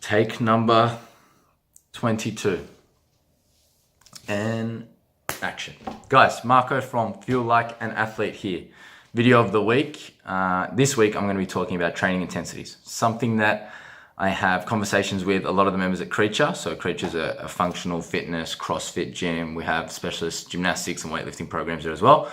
Take number 22. And action. Guys, Marco from Feel Like an Athlete here. Video of the week. This week I'm going to be talking about training intensities. Something that I have conversations with a lot of the members at Creature. So Creature's a functional fitness, CrossFit gym. We have specialist gymnastics and weightlifting programs there as well.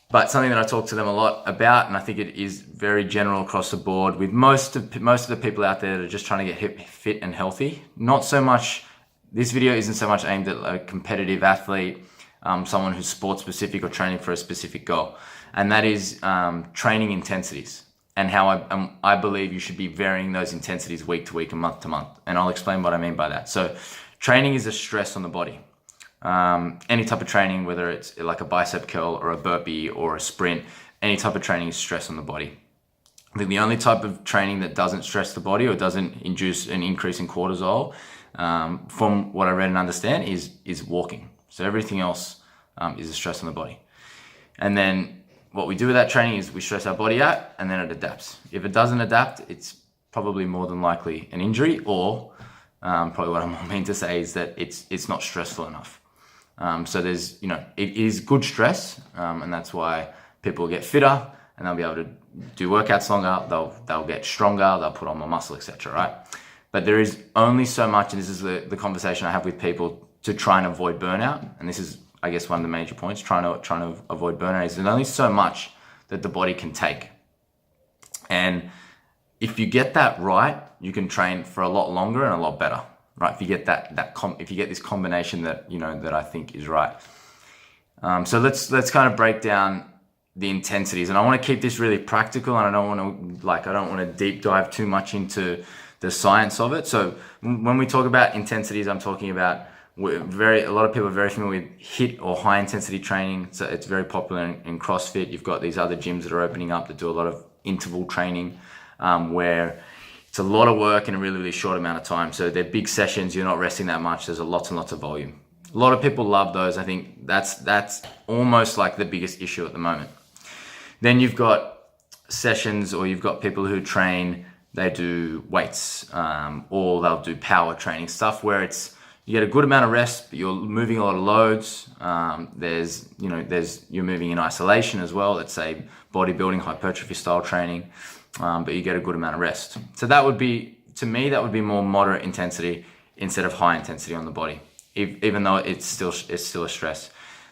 But something that I talk to them a lot about, and I think it is very general across the board with most of the people out there that are just trying to get fit and healthy. Not so much, this video isn't so much aimed at a competitive athlete, someone who's sport specific or training for a specific goal. And that is training intensities and how I believe you should be varying those intensities week to week and month to month. And I'll explain what I mean by that. So training is a stress on the body. Any type of training, whether it's like a bicep curl or a burpee or a sprint, any type of training is stress on the body. I think the only type of training that doesn't stress the body or doesn't induce an increase in cortisol, from what I read and understand, is walking. So everything else is a stress on the body. And then what we do with that training is we stress our body out and then it adapts. If it doesn't adapt, it's probably more than likely an injury, or probably what I mean to say is that it's not stressful enough. So there's, it is good stress, and that's why people get fitter and they'll be able to do workouts longer, they'll get stronger, they'll put on more muscle, etc. Right? But there is only so much, and this is the conversation I have with people to try and avoid burnout. And this is, I guess, one of the major points, trying to avoid burnout is there's only so much that the body can take. And if you get that right, you can train for a lot longer and a lot better. Right, if you get if you get this combination that that I think is right. So let's kind of break down the intensities, and I want to keep this really practical, and I don't want to deep dive too much into the science of it. So when we talk about intensities, I'm talking about a lot of people are very familiar with HIIT or high intensity training. So it's very popular in CrossFit. You've got these other gyms that are opening up that do a lot of interval training, where it's a lot of work in a really, really short amount of time. So they're big sessions. You're not resting that much. There's lots and lots of volume. A lot of people love those. I think that's almost like the biggest issue at the moment. Then you've got sessions, or you've got people who train, they do weights, or they'll do power training stuff where you get a good amount of rest, but you're moving a lot of loads. You're moving in isolation as well. Let's say bodybuilding, hypertrophy style training. But you get a good amount of rest. So that would be, to me, that would be more moderate intensity instead of high intensity on the body, even though it's still a stress.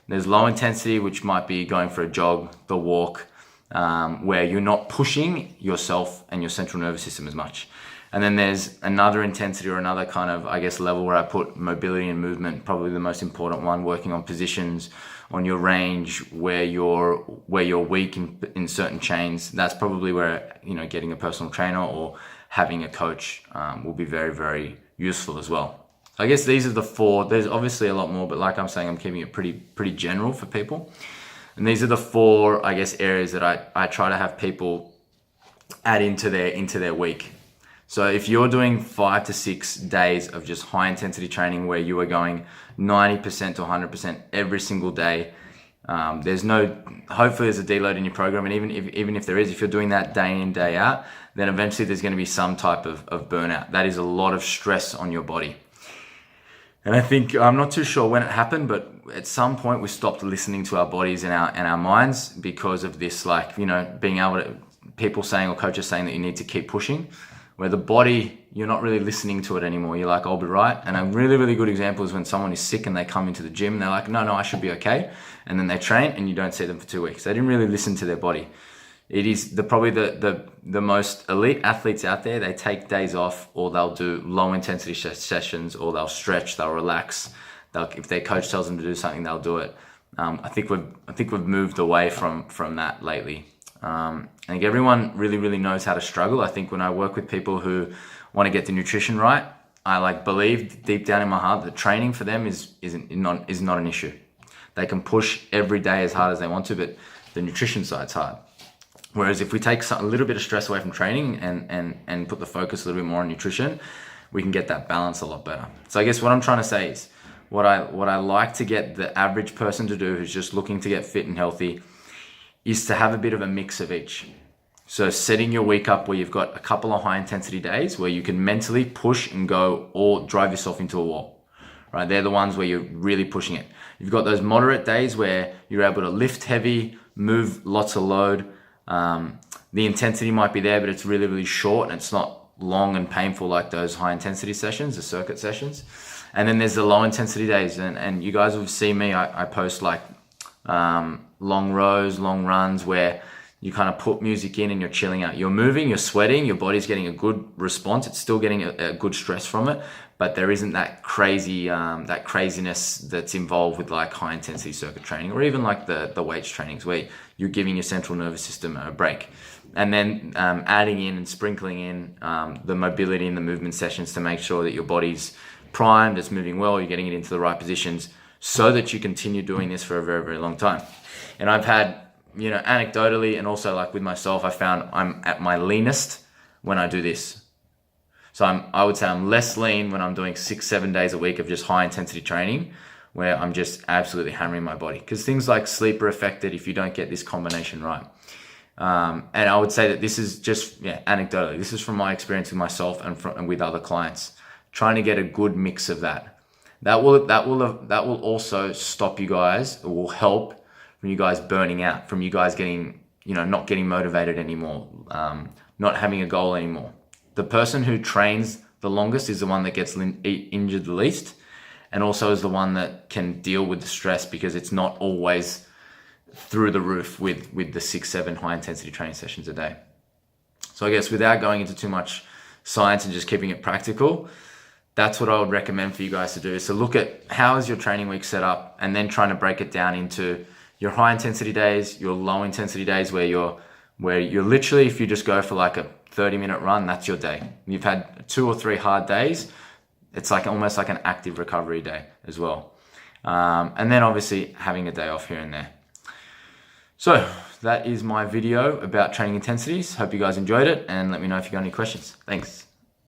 There's low intensity, which might be going for a jog, the walk, where you're not pushing yourself and your central nervous system as much. And then there's another intensity or another kind of, I guess, level where I put mobility and movement, probably the most important one, working on positions, on your range, where you're weak in certain chains. That's probably where, getting a personal trainer or having a coach will be very, very useful as well. So I guess these are the four. There's obviously a lot more, but like I'm saying, I'm keeping it pretty general for people. And these are the four, I guess, areas that I try to have people add into their week. So if you're doing 5 to 6 days of just high intensity training where you are going 90% to 100% every single day, hopefully there's a deload in your program. And even if there is, if you're doing that day in, day out, then eventually there's going to be some type of burnout. That is a lot of stress on your body. And I think, I'm not too sure when it happened, but at some point we stopped listening to our bodies and our minds because of this, being able to, people saying or coaches saying that you need to keep pushing. Where the body, you're not really listening to it anymore. You're like, I'll be right. And a really, really good example is when someone is sick and they come into the gym and they're like, no, I should be okay. And then they train and you don't see them for 2 weeks. They didn't really listen to their body. It is probably the most elite athletes out there. They take days off, or they'll do low intensity sessions, or they'll stretch, they'll relax. If their coach tells them to do something, they'll do it. I think we've moved away from that lately. I think everyone really, really knows how to struggle. I think when I work with people who want to get the nutrition right, I believe deep down in my heart that training for them is not an issue. They can push every day as hard as they want to, but the nutrition side's hard. Whereas if we take a little bit of stress away from training and put the focus a little bit more on nutrition, we can get that balance a lot better. So I guess what I'm trying to say is what I like to get the average person to do who's just looking to get fit and healthy is to have a bit of a mix of each. So setting your week up where you've got a couple of high intensity days where you can mentally push and go or drive yourself into a wall, right? They're the ones where you're really pushing it. You've got those moderate days where you're able to lift heavy, move lots of load. The intensity might be there, but it's really, really short and it's not long and painful like those high intensity sessions, the circuit sessions. And then there's the low intensity days. And you guys will see me, I post like long rows, long runs where you kind of put music in and you're chilling out. You're moving, you're sweating, your body's getting a good response. It's still getting a good stress from it, but there isn't that craziness that's involved with like high intensity circuit training or even like the weights trainings where you're giving your central nervous system a break. And then adding in and sprinkling in the mobility and the movement sessions to make sure that your body's primed, it's moving well, you're getting it into the right positions so that you continue doing this for a very, very long time. And I've had, anecdotally and also like with myself, I found I'm at my leanest when I do this. So I would say I'm less lean when I'm doing 6-7 days a week of just high intensity training where I'm just absolutely hammering my body because things like sleep are affected if you don't get this combination right. And I would say that this is just anecdotally. This is from my experience with myself and with other clients, trying to get a good mix of that. That will also stop you guys. It will help from you guys burning out, from you guys getting not getting motivated anymore, not having a goal anymore. The person who trains the longest is the one that gets injured the least, and also is the one that can deal with the stress because it's not always through the roof with the 6-7 high intensity training sessions a day. So I guess without going into too much science and just keeping it practical, that's what I would recommend for you guys to do, is to look at how is your training week set up and then trying to break it down into your high intensity days, your low intensity days where you're literally, if you just go for like a 30-minute run, that's your day. You've had 2 or 3 hard days. It's like almost like an active recovery day as well. And then obviously having a day off here and there. So that is my video about training intensities. Hope you guys enjoyed it and let me know if you got any questions. Thanks.